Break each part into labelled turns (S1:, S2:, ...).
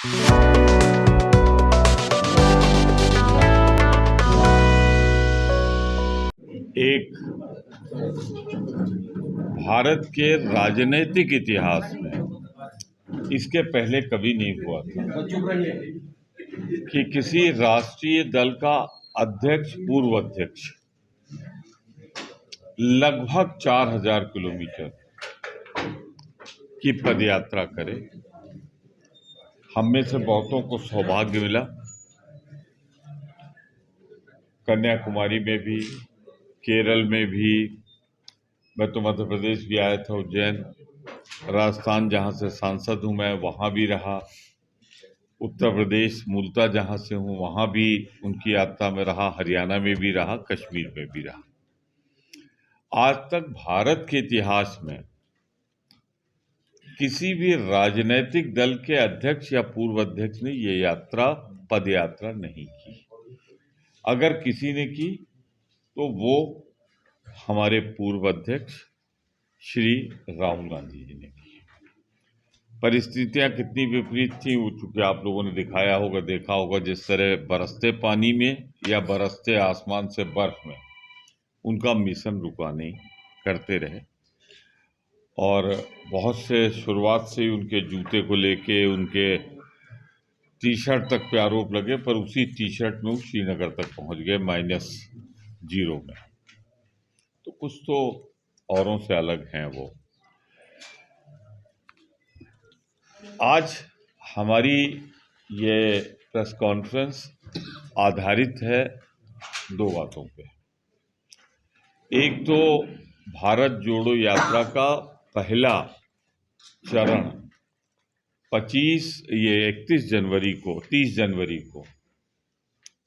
S1: एक भारत के राजनीतिक इतिहास में इसके पहले कभी नहीं हुआ था कि किसी राष्ट्रीय दल का अध्यक्ष, पूर्व अध्यक्ष लगभग 4000 किलोमीटर की पदयात्रा करे। हम में से बहुतों को सौभाग्य मिला, कन्याकुमारी में भी, केरल में भी, मैं तो मध्य प्रदेश भी आया था, उज्जैन, राजस्थान जहाँ से सांसद हूँ मैं वहाँ भी रहा, उत्तर प्रदेश मूलतः जहाँ से हूँ वहाँ भी उनकी यात्रा में रहा, हरियाणा में भी रहा, कश्मीर में भी रहा। आज तक भारत के इतिहास में किसी भी राजनीतिक दल के अध्यक्ष या पूर्व अध्यक्ष ने ये यात्रा, पद यात्रा नहीं की। अगर किसी ने की तो वो हमारे पूर्व अध्यक्ष श्री राहुल गांधी जी ने की। परिस्थितियां कितनी विपरीत थी, चूंकि आप लोगों ने देखा होगा जिस तरह बरसते पानी में या बरसते आसमान से बर्फ में उनका मिशन रुका नहीं, करते रहे। और बहुत से शुरुआत से ही उनके जूते को लेके उनके टी शर्ट तक पे आरोप लगे, पर उसी टी शर्ट में वो श्रीनगर तक पहुंच गए -0 में। तो कुछ तो औरों से अलग हैं वो। आज हमारी ये प्रेस कॉन्फ्रेंस आधारित है 2 बातों पे। एक तो भारत जोड़ो यात्रा का पहला चरण 31 जनवरी को 30 जनवरी को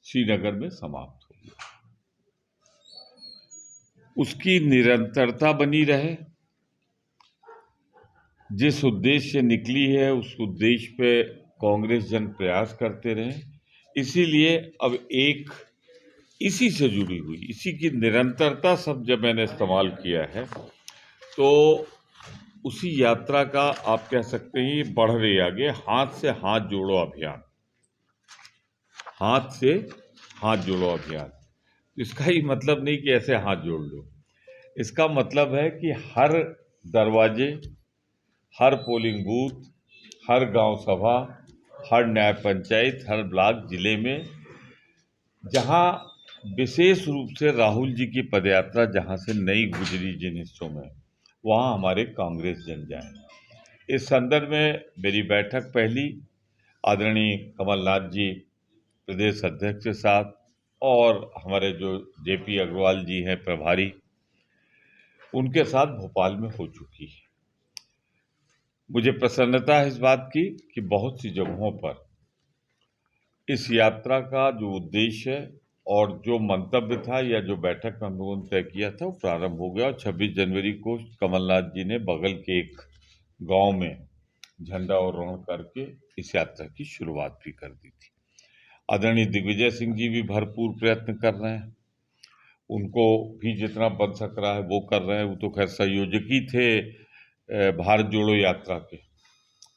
S1: श्रीनगर में समाप्त हो गया। उसकी निरंतरता बनी रहे, जिस उद्देश्य से निकली है उस उद्देश्य पे कांग्रेस जन प्रयास करते रहे। इसीलिए अब एक इसी से जुड़ी हुई, इसी की निरंतरता शब्द जब मैंने इस्तेमाल किया है तो उसी यात्रा का आप कह सकते हैं ये बढ़ रही आगे, हाथ से हाथ जोड़ो अभियान। हाथ से हाथ जोड़ो अभियान, इसका ही मतलब नहीं कि ऐसे हाथ जोड़ लो। इसका मतलब है कि हर दरवाजे, हर पोलिंग बूथ, हर गांव सभा, हर न्याय पंचायत, हर ब्लॉक, जिले में जहां विशेष रूप से राहुल जी की पदयात्रा जहां से नहीं गुजरी जिन हिस्सों में, वहां हमारे कांग्रेस जन जाएं। इस संदर्भ में मेरी बैठक पहली आदरणीय कमलनाथ जी प्रदेश अध्यक्ष के साथ और हमारे जो जेपी अग्रवाल जी हैं प्रभारी, उनके साथ भोपाल में हो चुकी है। मुझे प्रसन्नता है इस बात की कि बहुत सी जगहों पर इस यात्रा का जो उद्देश्य है और जो मंतव्य था या जो बैठक में हम लोगों ने तय किया था वो प्रारंभ हो गया। और 26 जनवरी को कमलनाथ जी ने बगल के एक गांव में झंडारोहण करके इस यात्रा की शुरुआत भी कर दी थी। आदरणीय दिग्विजय सिंह जी भी भरपूर प्रयत्न कर रहे हैं, उनको भी जितना बन सक रहा है वो कर रहे हैं। वो तो खैर संयोजक ही थे भारत जोड़ो यात्रा के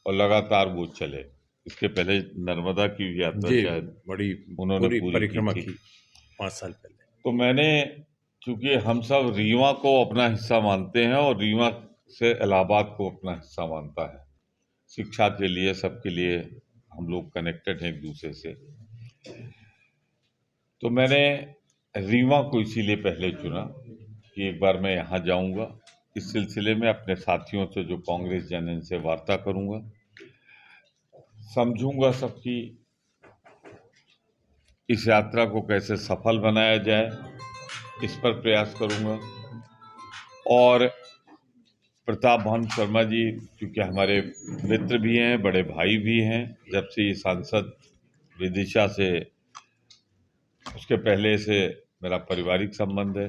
S1: और लगातार वो चले। इसके पहले नर्मदा की यात्रा शायद
S2: बड़ी
S1: उन्होंने पूरी
S2: परिक्रमा
S1: की थी
S2: 5 साल पहले।
S1: तो मैंने, चूंकि हम सब रीवा को अपना हिस्सा मानते हैं और रीवा से इलाहाबाद को अपना हिस्सा मानता है, शिक्षा के लिए, सबके लिए हम लोग कनेक्टेड हैं एक दूसरे से, तो मैंने रीवा को इसीलिए पहले चुना कि एक बार मैं यहाँ जाऊँगा। इस सिलसिले में अपने साथियों से जो कांग्रेस जन, इनसे वार्ता करूँगा, समझूंगा सबकी इस यात्रा को कैसे सफल बनाया जाए, इस पर प्रयास करूंगा। और प्रताप भानु शर्मा जी क्योंकि हमारे मित्र भी हैं, बड़े भाई भी हैं, जब से ये सांसद विदिशा से, उसके पहले से मेरा पारिवारिक संबंध है।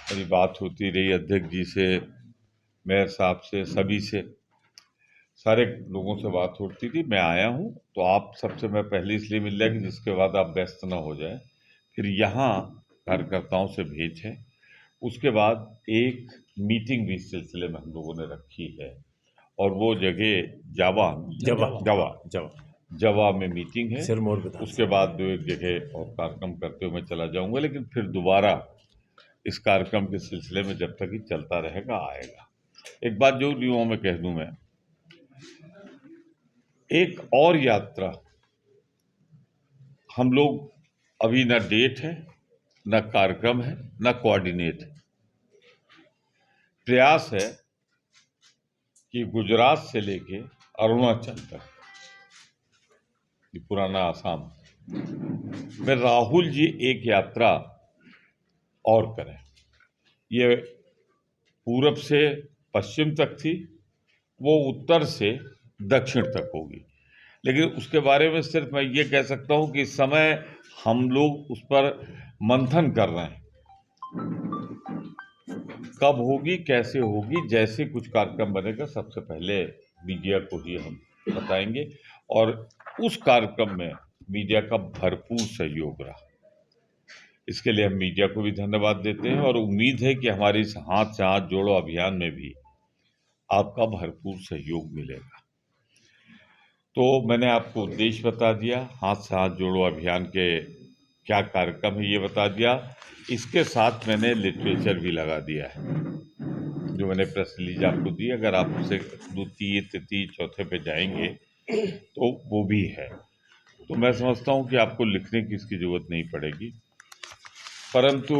S1: मेरी बात होती रही अध्यक्ष जी से, मेयर साहब से, सभी से, सारे लोगों से बात होती थी। मैं आया हूँ तो आप सबसे मैं पहले इसलिए मिल रहा कि जिसके बाद आप व्यस्त न हो जाए। फिर यहाँ कार्यकर्ताओं से भेंट है, उसके बाद एक मीटिंग भी इस सिलसिले में हम लोगों ने रखी है और वो जगह जावा। जवा में मीटिंग है,
S2: सिरमौर विधानसभा।
S1: उसके बाद 2-1 जगह और कार्यक्रम करते हुए मैं चला जाऊंगा, लेकिन फिर दोबारा इस कार्यक्रम के सिलसिले में जब तक ही चलता रहेगा आएगा। एक बात जो युवाओं में कह दूं मैं, एक और यात्रा हम लोग अभी न डेट है, न कार्यक्रम है, न कोऑर्डिनेट है। प्रयास है कि गुजरात से लेके अरुणाचल तक, ये पुराना आसाम में राहुल जी एक यात्रा और करें। ये पूरब से पश्चिम तक थी, वो उत्तर से दक्षिण तक होगी, लेकिन उसके बारे में सिर्फ मैं ये कह सकता हूं कि इस समय हम लोग उस पर मंथन कर रहे हैं, कब होगी, कैसे होगी। जैसे कुछ कार्यक्रम बनेगा सबसे पहले मीडिया को ही हम बताएंगे, और उस कार्यक्रम में मीडिया का भरपूर सहयोग रहा। इसके लिए हम मीडिया को भी धन्यवाद देते हैं और उम्मीद है कि हमारे इस हाथ से हाथ जोड़ो अभियान में भी आपका भरपूर सहयोग मिलेगा। तो मैंने आपको उद्देश्य बता दिया, हाथ से हाथ जोड़ो अभियान के क्या कार्यक्रम है ये बता दिया। इसके साथ मैंने लिटरेचर भी लगा दिया है, जो मैंने प्रेस रिलीज आपको दी। अगर आप उसे द्वितीय तृतीय चौथे पे जाएंगे तो वो भी है। तो मैं समझता हूँ कि आपको लिखने की इसकी जरूरत नहीं पड़ेगी। परंतु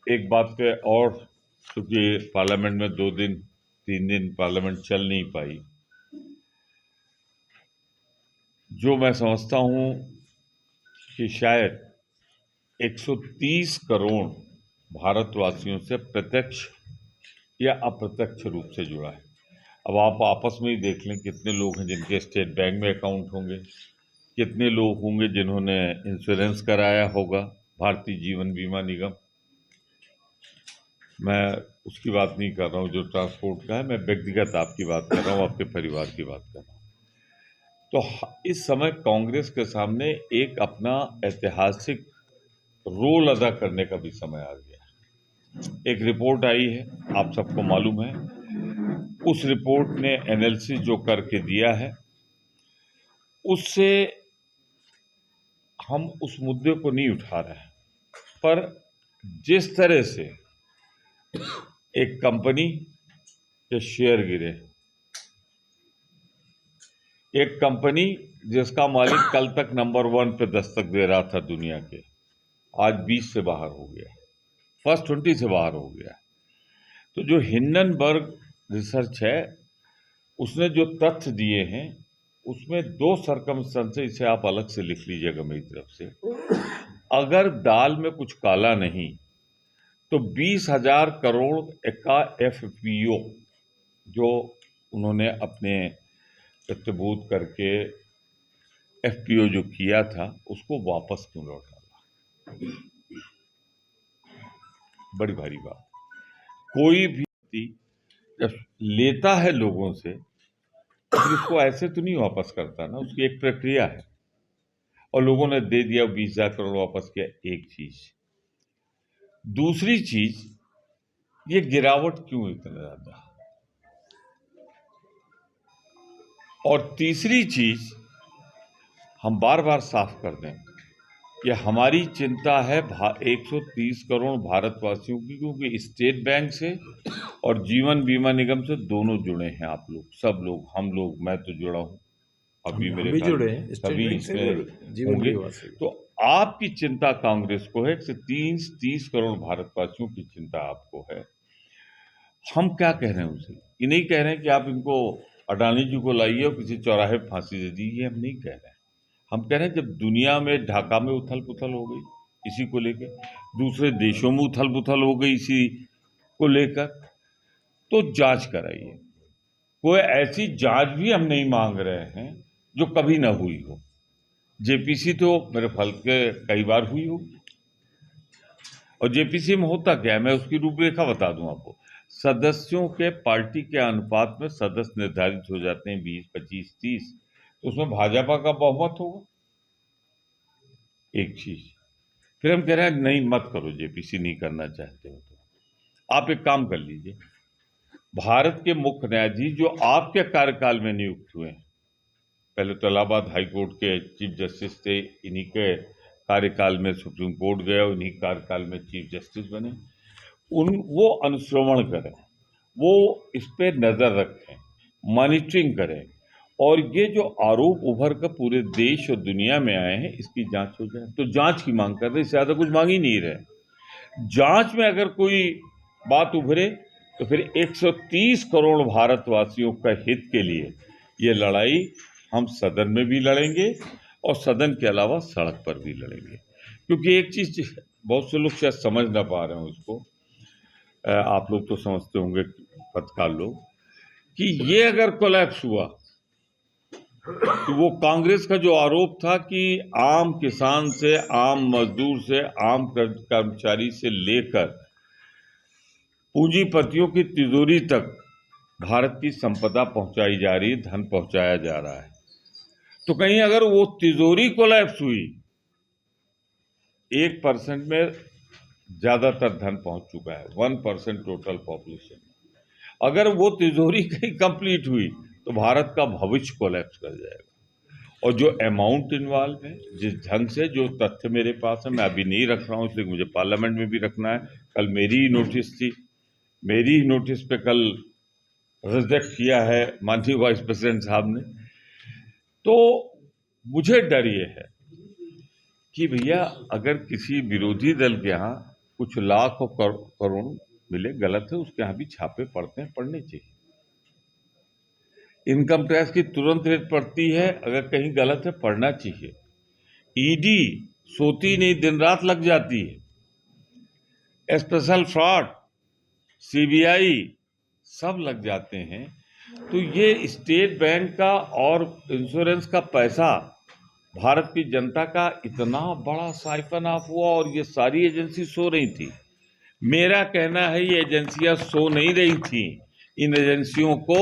S1: एक बात पे और, क्योंकि पार्लियामेंट में 2 दिन 3 दिन पार्लियामेंट चल नहीं पाई, जो मैं समझता हूँ कि शायद 130 करोड़ भारतवासियों से प्रत्यक्ष या अप्रत्यक्ष रूप से जुड़ा है। अब आप आपस में ही देख लें कितने लोग हैं जिनके स्टेट बैंक में अकाउंट होंगे, कितने लोग होंगे जिन्होंने इंश्योरेंस कराया होगा, भारतीय जीवन बीमा निगम। मैं उसकी बात नहीं कर रहा हूँ जो ट्रांसपोर्ट का है, मैं व्यक्तिगत आपकी बात कर रहा हूँ, आपके परिवार की बात कर रहा हूँ। तो इस समय कांग्रेस के सामने एक अपना ऐतिहासिक रोल अदा करने का भी समय आ गया है। एक रिपोर्ट आई है, आप सबको मालूम है, उस रिपोर्ट ने एनालिसिस जो करके दिया है, उससे हम उस मुद्दे को नहीं उठा रहे हैं, पर जिस तरह से एक कंपनी के शेयर गिरे, एक कंपनी जिसका मालिक कल तक नंबर 1 पे दस्तक दे रहा था दुनिया के, आज 20 से बाहर हो गया, फर्स्ट 20 से बाहर हो गया। तो जो हिंडनबर्ग रिसर्च है, उसने जो तथ्य दिए हैं, उसमें 2 सर्कमस्टेंसेस, इसे आप अलग से लिख लीजिएगा मेरी तरफ से। अगर दाल में कुछ काला नहीं तो 20,000 करोड़ का एफपीओ जो उन्होंने अपने प्रतिभूत करके एफपीओ जो किया था, उसको वापस क्यों लौटा? बड़ी भारी बात। कोई भी व्यक्ति जब लेता है लोगों से, फिर उसको ऐसे तो नहीं वापस करता ना, उसकी एक प्रक्रिया है। और लोगों ने दे दिया, 20,000 करोड़ वापस किया, एक चीज। दूसरी चीज, ये गिरावट क्यों इतना ज्यादा? और तीसरी चीज, हम बार बार साफ कर दें कि हमारी चिंता है 130 करोड़ भारतवासियों की, क्योंकि स्टेट बैंक से और जीवन बीमा निगम से दोनों जुड़े हैं आप लोग, सब लोग, हम लोग, मैं तो जुड़ा हूं, अभी मेरे
S2: भी
S1: ख्याल
S2: जुड़े
S1: में
S2: हैं, स्टेट
S1: सभी
S2: बैंक से
S1: इसमें
S2: जीवन
S1: होंगे।
S2: बीमा से।
S1: तो आपकी चिंता कांग्रेस को है, 30 करोड़ भारतवासियों की चिंता आपको है। हम क्या कह रहे हैं उसे? ये नहीं कह रहे हैं कि आप इनको, अडानी जी को लाइए और किसी चौराहे पर फांसी दे दीजिए, हम नहीं कह रहे हैं। हम कह रहे हैं जब दुनिया में, ढाका में उथल पुथल हो गई इसी को लेकर, दूसरे देशों में उथल पुथल हो गई इसी को लेकर, तो जांच कराइए। कोई ऐसी जांच भी हम नहीं मांग रहे हैं जो कभी ना हुई हो। जेपीसी तो मेरे ख्याल के कई बार हुई होगी। और जेपीसी में होता क्या है, मैं उसकी रूपरेखा बता दूं आपको। सदस्यों के पार्टी के अनुपात में सदस्य निर्धारित हो जाते हैं, 20, 25, 30। तो उसमें भाजपा का बहुमत होगा, एक चीज। फिर हम कह रहे हैं नहीं मत करो, जेपीसी नहीं करना चाहते हो तो आप एक काम कर लीजिए, भारत के मुख्य न्यायाधीश जो आपके कार्यकाल में नियुक्त हुए हैं, पहले तो इलाहाबाद हाई कोर्ट के चीफ जस्टिस थे, इन्हीं के कार्यकाल में सुप्रीम कोर्ट गए और इन्हीं कार्यकाल में चीफ जस्टिस बने। वो अनुश्रवण करें, वो इस पे नज़र रखें, मॉनिटरिंग करें, और ये जो आरोप उभर कर पूरे देश और दुनिया में आए हैं, इसकी जांच हो जाए। तो जांच की मांग कर रहे, इससे ज़्यादा कुछ मांग ही नहीं रहे। जांच में अगर कोई बात उभरे तो फिर 130 करोड़ भारतवासियों का हित के लिए ये लड़ाई हम सदन में भी लड़ेंगे और सदन के अलावा सड़क पर भी लड़ेंगे। क्योंकि एक चीज बहुत से लोग शायद समझ ना पा रहे हैं उसको, आप लोग तो समझते होंगे, पत्रकार लोग, कि ये अगर कोलैप्स हुआ तो वो कांग्रेस का जो आरोप था कि आम किसान से, आम मजदूर से, आम कर्मचारी से लेकर पूंजीपतियों की तिजोरी तक भारत की संपदा पहुंचाई जा रही है, धन पहुंचाया जा रहा है। तो कहीं अगर वो तिजोरी कोलैप्स हुई, 1% में ज्यादातर धन पहुंच चुका है, 1% टोटल पॉपुलेशन। अगर वो तिजोरी कहीं कंप्लीट हुई तो भारत का भविष्य कोलैप्स कर जाएगा। और जो अमाउंट इन्वॉल्व है, जिस ढंग से, जो तथ्य मेरे पास है, मैं अभी नहीं रख रहा हूं, इसलिए मुझे पार्लियामेंट में भी रखना है। कल मेरी ही नोटिस थी, मेरी ही नोटिस पे कल रिजेक्ट किया है माननीय वाइस प्रेसिडेंट साहब ने। तो मुझे डर ये है कि भैया अगर किसी विरोधी दल के यहाँ कुछ लाख और करोड़ मिले, गलत है, उसके यहाँ भी छापे पड़ते हैं, पड़ने चाहिए। इनकम टैक्स की तुरंत रेट पड़ती है, अगर कहीं गलत है पड़ना चाहिए। ईडी सोती नहीं, दिन रात लग जाती है। स्पेशल फ्रॉड, सीबीआई, सब लग जाते हैं। तो ये स्टेट बैंक का और इंश्योरेंस का पैसा भारत की जनता का इतना बड़ा साइफन ऑफ हुआ, और ये सारी एजेंसी सो रही थी। मेरा कहना है ये एजेंसियां सो नहीं रही थी, इन एजेंसियों को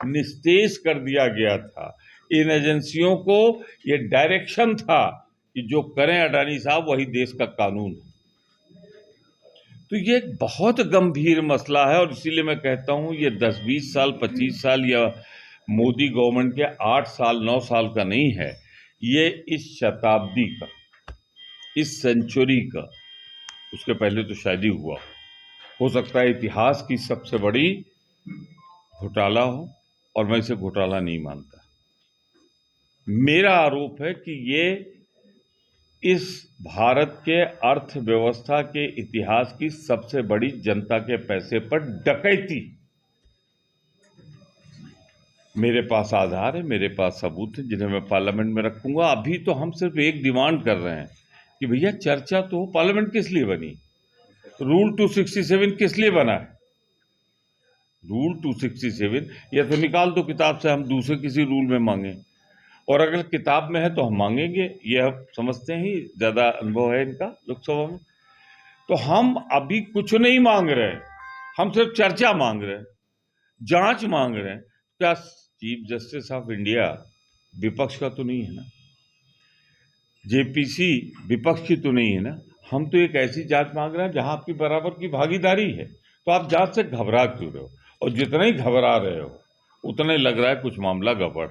S1: निस्तेज कर दिया गया था। इन एजेंसियों को ये डायरेक्शन था कि जो करें अडानी साहब वही देश का कानून है। तो ये एक बहुत गंभीर मसला है, और इसीलिए मैं कहता हूं ये 10-20 साल, 25 साल या मोदी गवर्नमेंट के 8 साल 9 साल का नहीं है, ये इस शताब्दी का, इस सेंचुरी का, उसके पहले तो शायद ही हुआ हो सकता है इतिहास की सबसे बड़ी घोटाला हो, और मैं इसे घोटाला नहीं मानता। मेरा आरोप है कि ये इस भारत के अर्थव्यवस्था के इतिहास की सबसे बड़ी जनता के पैसे पर डकैती। मेरे पास आधार है, मेरे पास सबूत है, जिन्हें मैं पार्लियामेंट में रखूंगा। अभी तो हम सिर्फ एक डिमांड कर रहे हैं कि भैया चर्चा तो हो। पार्लियामेंट किस लिए बनी? रूल 267 किस लिए बना है? रूल 267 या तो निकाल दो किताब से, हम दूसरे किसी रूल में मांगे, और अगर किताब में है तो हम मांगेंगे। ये हम समझते हैं, ज्यादा अनुभव है इनका लोकसभा में। तो हम अभी कुछ नहीं मांग रहे, हम सिर्फ चर्चा मांग रहे हैं, जांच मांग रहे हैं। क्या चीफ जस्टिस ऑफ इंडिया विपक्ष का तो नहीं है ना? जेपीसी विपक्ष की तो नहीं है ना? हम तो एक ऐसी जांच मांग रहे हैं जहां आपकी बराबर की भागीदारी है। तो आप जांच से घबरा क्यों रहे हो? और जितना ही घबरा रहे हो उतना ही लग रहा है कुछ मामला गड़बड़।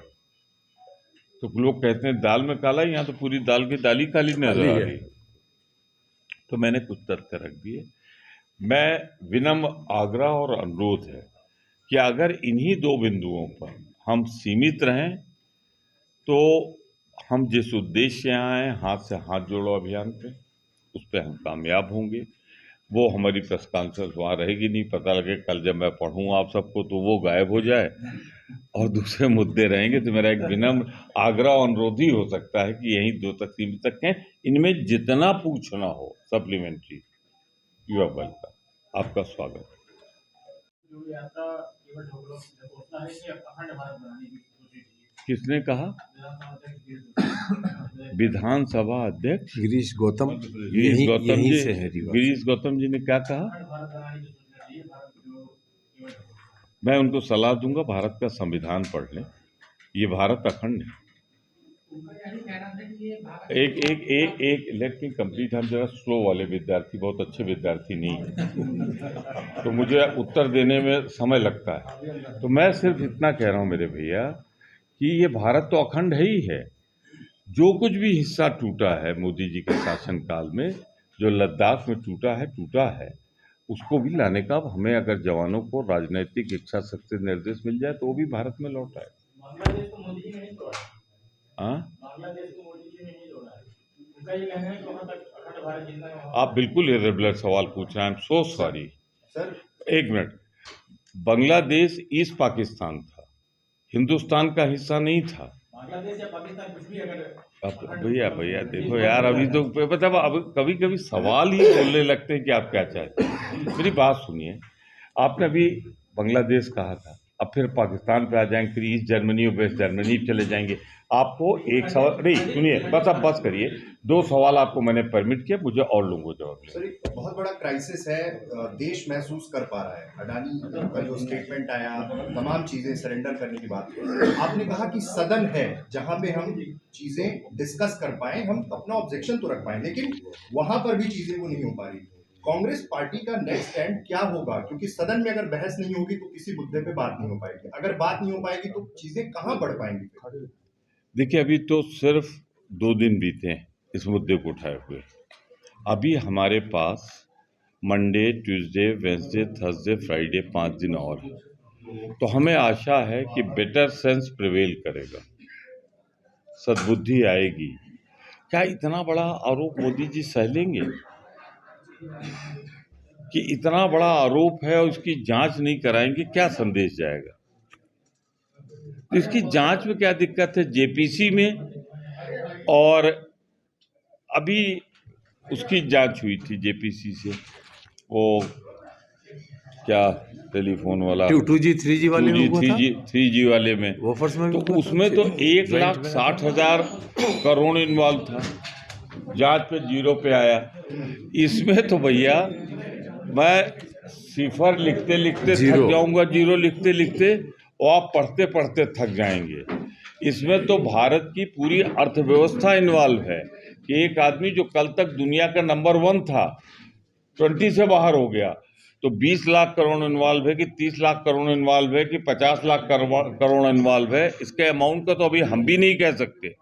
S1: तो लोग कहते हैं दाल में काला, यहाँ तो पूरी दाल की दाल ही काली नजर आ रही है। तो मैंने कुछ तथ्य रख दिए। मैं विनम्र आग्रह और अनुरोध है कि अगर इन्हीं दो बिंदुओं पर हम सीमित रहें तो हम जिस उद्देश्य से आए, हाथ से हाथ जोड़ो अभियान पे, उस पर हम कामयाब होंगे। वो हमारी प्रेस कॉन्फ्रेंस वहाँ रहेगी नहीं, पता लगे कल जब मैं पढ़ूँ आप सबको तो वो गायब हो जाए और दूसरे मुद्दे रहेंगे। तो मेरा एक विनम्र आग्रह और अनुरोध ही हो सकता है कि यही 2 तक सीमित रखें। इनमें जितना पूछना हो सप्लीमेंट्री, यू आर वेलकम, आपका स्वागत। किसने कहा? विधानसभा अध्यक्ष
S2: गिरीश गौतम,
S1: यहीं से है। गिरीश गौतम जी ने क्या कहा? मैं उनको सलाह दूंगा भारत का संविधान पढ़ लें, ये भारत अखंड है। एक लेट मी कंप्लीट। हम जरा स्लो वाले विद्यार्थी, बहुत अच्छे विद्यार्थी नहीं है, तो मुझे उत्तर देने में समय लगता है। तो मैं सिर्फ इतना कह रहा हूं मेरे भैया कि ये भारत तो अखंड है ही है। जो कुछ भी हिस्सा टूटा है मोदी जी के शासनकाल में, जो लद्दाख में टूटा है, उसको भी लाने का, अब हमें अगर जवानों को राजनीतिक इच्छा शक्ति निर्देश मिल जाए तो वो भी भारत में लौट आए।
S2: बांग्लादेश तो मोदी जी ने नहीं तोड़ा है।
S1: हाँ,
S2: बांग्लादेश को मोदी जी ने नहीं तोड़ा है। उनका ये कहना है कि वहाँ तक अखंड भारत जितना है
S1: आप बिल्कुल इर्रेगुलर सवाल पूछ रहे हैं। I am so sorry
S3: sir.
S1: एक मिनट। बांग्लादेश ईस्ट पाकिस्तान था, हिंदुस्तान का हिस्सा नहीं था।
S2: बांग्लादेश या पाकिस्तान कुछ भी अगर
S1: अब भैया देखो यार, अभी तो मतलब अब कभी कभी सवाल ही बोलने लगते हैं कि आप क्या चाहते हैं। मेरी बात सुनिए, आपने अभी बांग्लादेश कहा था, अब फिर पाकिस्तान पे आ जाएंगे, फिर ईस्ट जर्मनी और वेस्ट जर्मनी चले जाएंगे। आपको एक सवाल नहीं, सुनिए बस, अब बस करिए। 2 सवाल आपको मैंने परमिट किया, मुझे और लोगों को जवाब
S3: सर, एक बहुत बड़ा क्राइसिस है, देश महसूस कर पा रहा है। अडानी का जो स्टेटमेंट आया, तमाम चीजें सरेंडर करने की बात है। आपने कहा कि सदन है जहां पे हम चीजें डिस्कस कर पाए, हम अपना ऑब्जेक्शन तो रख पाए, लेकिन वहां पर भी चीजें वो नहीं हो पा रही। कांग्रेस पार्टी का नेक्स्ट स्टैंड क्या होगा? क्योंकि सदन में अगर बहस नहीं होगी तो किसी मुद्दे पे बात नहीं हो पाएगी, अगर बात नहीं हो पाएगी तो चीजें कहां बढ़ पाएंगी?
S1: देखिए, अभी तो सिर्फ 2 दिन बीते हैं इस मुद्दे को उठाए हुए। अभी हमारे पास Monday, Tuesday, Wednesday, Thursday, Friday 5 दिन और हैं। तो हमें आशा है कि बेटर सेंस प्रिवेल करेगा, सद्बुद्धि आएगी। क्या इतना बड़ा आरोप मोदी जी सह लेंगे? कि इतना बड़ा आरोप है और इसकी जांच नहीं कराएंगे, क्या संदेश जाएगा? तो इसकी जांच में क्या दिक्कत है? जेपीसी में, और अभी उसकी जांच हुई थी जेपीसी से, वो क्या टेलीफोन वाला
S4: 2G 3G वाले में हुआ था?
S1: 3G वाले में,
S4: वॉफर्स में भी
S1: तो
S4: हुआ था?
S1: उसमें तो
S4: Joint में
S1: 1,60,000 करोड़ इन्वॉल्व था, जांच पे 0 पे आया। इसमें तो भैया मैं सिफर लिखते लिखते थक जाऊंगा, 0 लिखते लिखते, और आप पढ़ते पढ़ते थक जाएंगे। इसमें तो भारत की पूरी अर्थव्यवस्था इन्वॉल्व है कि एक आदमी जो कल तक दुनिया का नंबर 1 था, 20 से बाहर हो गया, तो 20 लाख करोड़ इन्वॉल्व है कि 30 लाख करोड़ इन्वॉल्व है कि 50 लाख करोड़ इन्वॉल्व है, इसके अमाउंट का तो अभी हम भी नहीं कह सकते,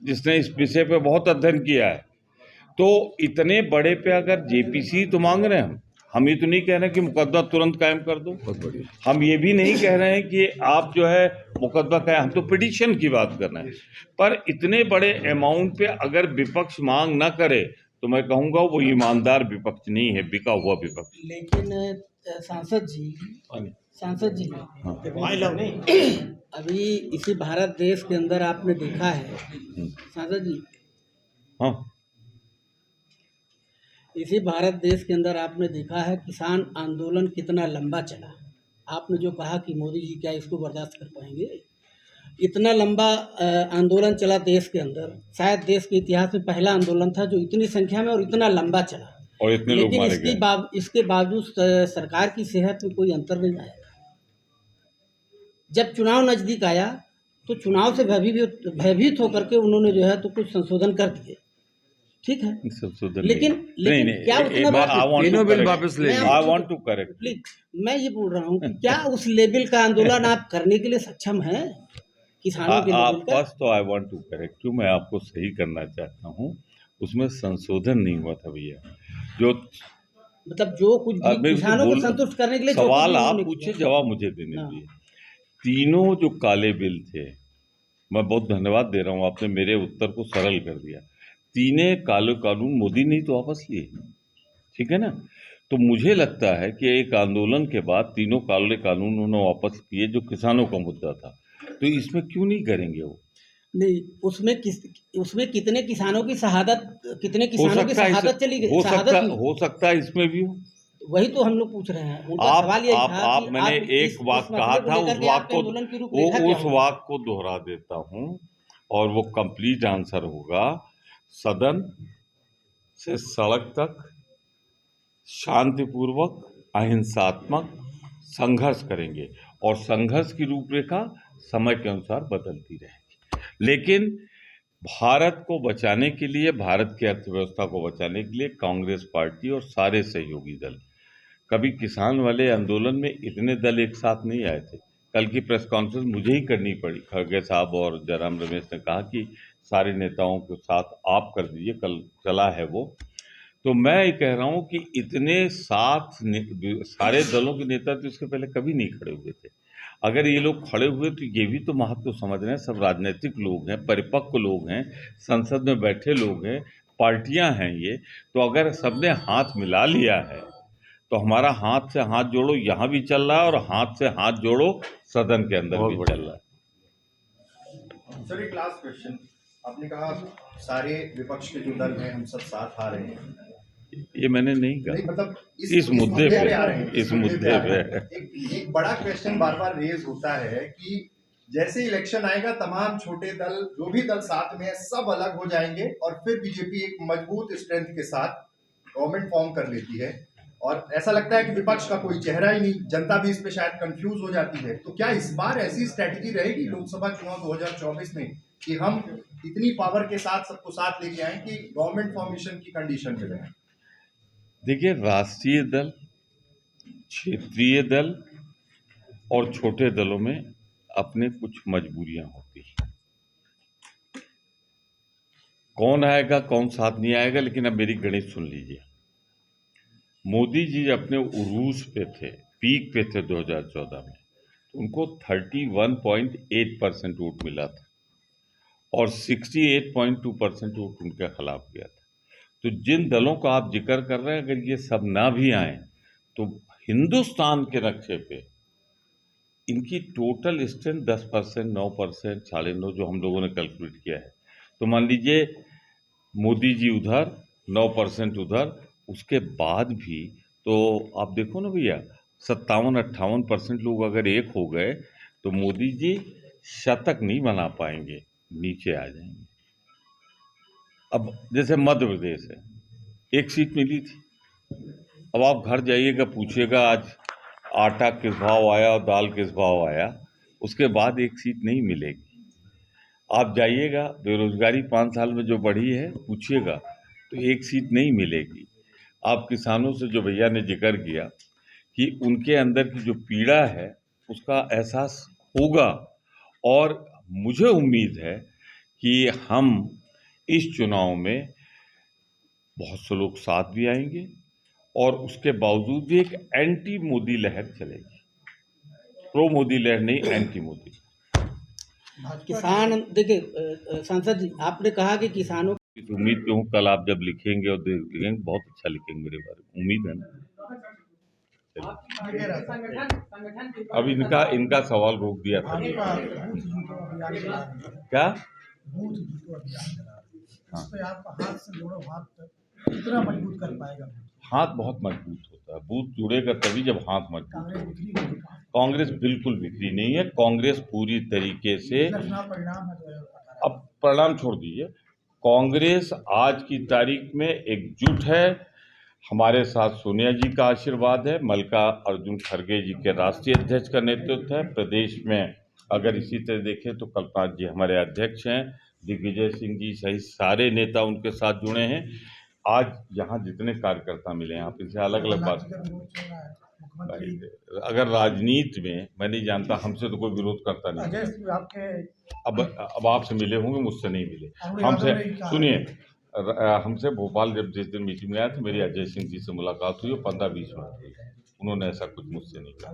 S1: जिसने इस विषय पे बहुत अध्ययन किया है। तो इतने बड़े पे अगर जेपीसी तो मांग रहे हैं, हम ये तो नहीं कह रहे हैं कि मुकदमा तुरंत कायम कर दो,
S4: बहुत बढ़िया।
S1: हम ये भी नहीं कह रहे हैं कि आप जो है मुकदमा कायम, हम तो पिटीशन की बात कर रहे हैं। पर इतने बड़े अमाउंट पे अगर विपक्ष मांग ना करे तो मैं कहूँगा वो ईमानदार विपक्ष नहीं है, बिका हुआ विपक्ष।
S5: लेकिन सांसद जी
S1: हाँ।
S5: अभी इसी भारत देश के अंदर आपने देखा है सांसद जी,
S1: हाँ,
S5: इसी भारत देश के अंदर आपने देखा है किसान आंदोलन कितना लंबा चला। आपने जो कहा कि मोदी जी क्या इसको बर्दाश्त कर पाएंगे, इतना लंबा आंदोलन चला देश के अंदर, शायद देश के इतिहास में पहला आंदोलन था जो इतनी संख्या में और इतना लंबा चला,
S1: और इतने लोग
S5: लेकिन
S1: मारे गए।
S5: इसके बावजूद सरकार की सेहत में कोई अंतर नहीं आया। जब चुनाव नजदीक आया तो चुनाव से भयभीत होकर के उन्होंने जो है तो कुछ संशोधन कर दिए, ठीक है, लेकिन क्या उतना
S4: वापस ले,
S1: I want to correct.
S5: Please, मैं ये बोल रहा हूँ कि क्या उस लेवल का आंदोलन आप करने के लिए सक्षम हैं किसानों के लेवल का?
S1: फर्स्ट तो I want to correct you, मैं आपको सही करना चाहता हूँ, उसमें संशोधन नहीं हुआ था भैया। जो
S5: मतलब जो कुछ भी किसानों को संतुष्ट करने के लिए
S1: सवाल आप पूछे, जवाब मुझे देने दीजिए। तीनों जो काले बिल थे, मैं बहुत धन्यवाद दे रहा हूँ, आपने मेरे उत्तर को सरल कर दिया। तीनों काले कानून मोदी ने तो वापस लिए, ठीक है ना? तो मुझे लगता है कि एक आंदोलन के बाद तीनों काले कानून उन्होंने वापस किए जो किसानों का मुद्दा था, तो इसमें क्यों नहीं करेंगे वो?
S5: नहीं, उसमें कितने किसानों की शहादत, कितने किसानों की शहादत चली गई,
S1: हो सकता है इसमें भी हो।
S5: वही तो हम लोग पूछ रहे हैं। उनका सवाल यही था
S1: आप
S5: कि
S1: मैंने एक वाक्य कहा था, उस वाक्य को दोहरा देता हूँ और वो कंप्लीट आंसर होगा। सदन से सड़क तक शांतिपूर्वक अहिंसात्मक संघर्ष करेंगे, और संघर्ष की रूपरेखा समय के अनुसार बदलती रहेगी, लेकिन भारत को बचाने के लिए, भारत की अर्थव्यवस्था को बचाने के लिए कांग्रेस पार्टी और सारे सहयोगी दल, कभी किसान वाले आंदोलन में इतने दल एक साथ नहीं आए थे, कल की प्रेस कॉन्फ्रेंस मुझे ही करनी पड़ी। खड़गे साहब और जयराम रमेश ने कहा कि सारे नेताओं के साथ आप कर दीजिए, कल चला है वो। तो मैं ये कह रहा हूँ कि इतने सारे दलों के नेता तो इसके पहले कभी नहीं खड़े हुए थे। अगर ये लोग खड़े हुए तो ये भी तो महत्व समझ रहे हैं, सब राजनीतिक लोग हैं, परिपक्व लोग हैं, संसद में बैठे लोग हैं, पार्टियां हैं ये। तो अगर सबने हाथ मिला लिया है तो हमारा हाथ से हाथ जोड़ो यहाँ भी चल रहा है और हाथ से हाथ जोड़ो सदन के अंदर भी चल रहा है।
S3: सर एक लास्ट क्वेश्चन, आपने कहा सारे विपक्ष के जो दल हैं हम सब साथ आ रहे हैं,
S1: ये मैंने नहीं कहा।
S3: नहीं मतलब
S1: इस मुद्दे पे
S3: आ रहे हैं,
S1: इस मुद्दे पे
S3: एक बड़ा क्वेश्चन बार बार रेज होता है कि जैसे इलेक्शन आएगा तमाम छोटे दल जो भी दल साथ में है सब अलग हो जाएंगे और फिर बीजेपी एक मजबूत स्ट्रेंथ के साथ गवर्नमेंट फॉर्म कर लेती है और ऐसा लगता है कि विपक्ष का कोई चेहरा ही नहीं, जनता भी इस पे शायद कंफ्यूज हो जाती है। तो क्या इस बार ऐसी स्ट्रेटजी रहेगी लोकसभा चुनाव 2024 में कि हम इतनी पावर के साथ सबको साथ लेके आए कि गवर्नमेंट फॉर्मेशन की कंडीशन पे रहें?
S1: देखिए, राष्ट्रीय दल, क्षेत्रीय दल और छोटे दलों में अपने कुछ मजबूरियां होती हैं। कौन आएगा कौन साथ नहीं आएगा, लेकिन अब मेरी गणित सुन लीजिए। मोदी जी अपने उरूज पे थे, पीक पे थे 2014 में, तो उनको 31.8% वोट मिला था और 68.2% वोट उनके खिलाफ गया था। तो जिन दलों का आप जिक्र कर रहे हैं, अगर ये सब ना भी आए तो हिंदुस्तान के नक्शे पे इनकी टोटल स्ट्रेंथ 10%, 9%, 9.5% जो हम लोगों ने कैलकुलेट किया है। तो मान लीजिए मोदी जी उधर, 9% उधर, उसके बाद भी तो आप देखो ना भैया, 57-58% लोग अगर एक हो गए तो मोदी जी शतक नहीं बना पाएंगे, नीचे आ जाएंगे। अब जैसे मध्य प्रदेश है, एक सीट मिली थी। अब आप घर जाइएगा, पूछिएगा आज आटा किस भाव आया और दाल किस भाव आया, उसके बाद एक सीट नहीं मिलेगी। आप जाइएगा, बेरोजगारी 5 साल में जो बढ़ी है पूछिएगा तो एक सीट नहीं मिलेगी। आप किसानों से जो भैया ने जिक्र किया कि उनके अंदर की जो पीड़ा है उसका एहसास होगा, और मुझे उम्मीद है कि हम इस चुनाव में बहुत से लोग साथ भी आएंगे और उसके बावजूद भी एक एंटी मोदी लहर चलेगी। प्रो मोदी लहर नहीं, एंटी मोदी।
S5: किसान देखिए सांसद जी, आपने कहा कि किसानों
S1: इस उम्मीद पे हूँ कल आप जब लिखेंगे और लिखेंगे बहुत अच्छा लिखेंगे मेरे बारे में, उम्मीद है ना। अब इनका सवाल रोक दिया था क्या?
S2: कितना मजबूत कर पाएगा?
S1: हाथ बहुत मजबूत होता है, बूथ जुड़ेगा तभी जब हाथ मजबूत होगा। कांग्रेस बिल्कुल बिखरी नहीं है, कांग्रेस पूरी तरीके से, अब परिणाम छोड़ दीजिए, कांग्रेस आज की तारीख में एकजुट है। हमारे साथ सोनिया जी का आशीर्वाद है, मल्लिकार्जुन खड़गे जी के राष्ट्रीय अध्यक्ष का नेतृत्व है। प्रदेश में अगर इसी तरह देखें तो कल्पनाथ जी हमारे अध्यक्ष हैं, दिग्विजय सिंह जी सहित सारे नेता उनके साथ जुड़े हैं। आज यहाँ जितने कार्यकर्ता मिले हैं, आप इनसे अलग अलग बात, अगर राजनीति में मैं नहीं जानता, हमसे तो कोई विरोध करता नहीं। अब आपसे मिले होंगे, मुझसे नहीं मिले। हमसे सुनिए, हमसे भोपाल जब जिस दिन मीटिंग में आया था, मेरी अजय सिंह जी से मुलाकात हुई, 15-20 मिनट हुई, उन्होंने ऐसा कुछ मुझसे नहीं कहा।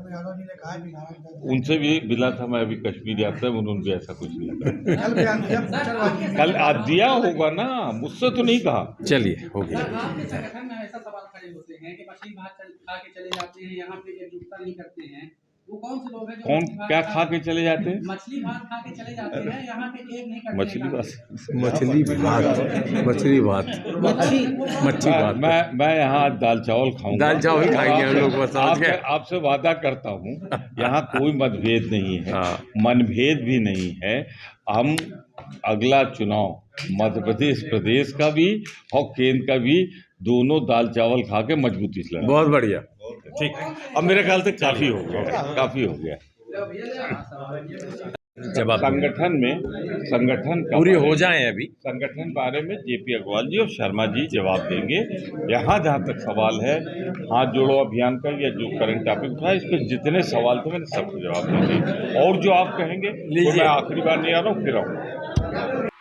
S1: उनसे भी मिला था, मैं अभी कश्मीर यात्रा में, उन्होंने भी ऐसा कुछ नहीं कहा। कल आज दिया होगा ना, मुझसे तो नहीं कहा।
S4: चलिए हो गया।
S6: आपके संगठन में ऐसा सवाल खड़े होते हैं कि मछली भात खा के चले जाते हैं, यहाँ पे एकजुटता नहीं करते हैं, वो कौन से लोग हैं जो
S1: कौन क्या खा के चले जाते हैं?
S6: मछली भात खा के चले जाते हैं, यहाँ पे एक नहीं करते।
S1: मछली भात
S4: मच्छी भात।
S1: मैं यहाँ दाल चावल खाऊंगा।
S4: दाल चावल खाएंगे हम लोग, बस
S1: आपसे वादा करता हूँ, यहाँ कोई मतभेद नहीं है, मनभेद भी नहीं है। हम अगला चुनाव मध्य प्रदेश का भी और केंद्र का भी, दोनों दाल चावल खा के मजबूती से लड़ेंगे।
S4: बहुत बढ़िया,
S1: ठीक। अब मेरे ख्याल से काफी हो गया।
S4: जवाब
S1: संगठन का
S4: पूरी हो जाए अभी।
S1: संगठन बारे में जेपी अग्रवाल जी और शर्मा जी जवाब देंगे। यहाँ जहाँ तक सवाल है हाथ जोड़ो अभियान का या जो करंट टॉपिक था, इस पर जितने सवाल थे मैंने सबको जवाब देंगे। और जो आप कहेंगे तो मैं आखिरी बार नहीं आ रहा हूँ, फिर आऊँगा।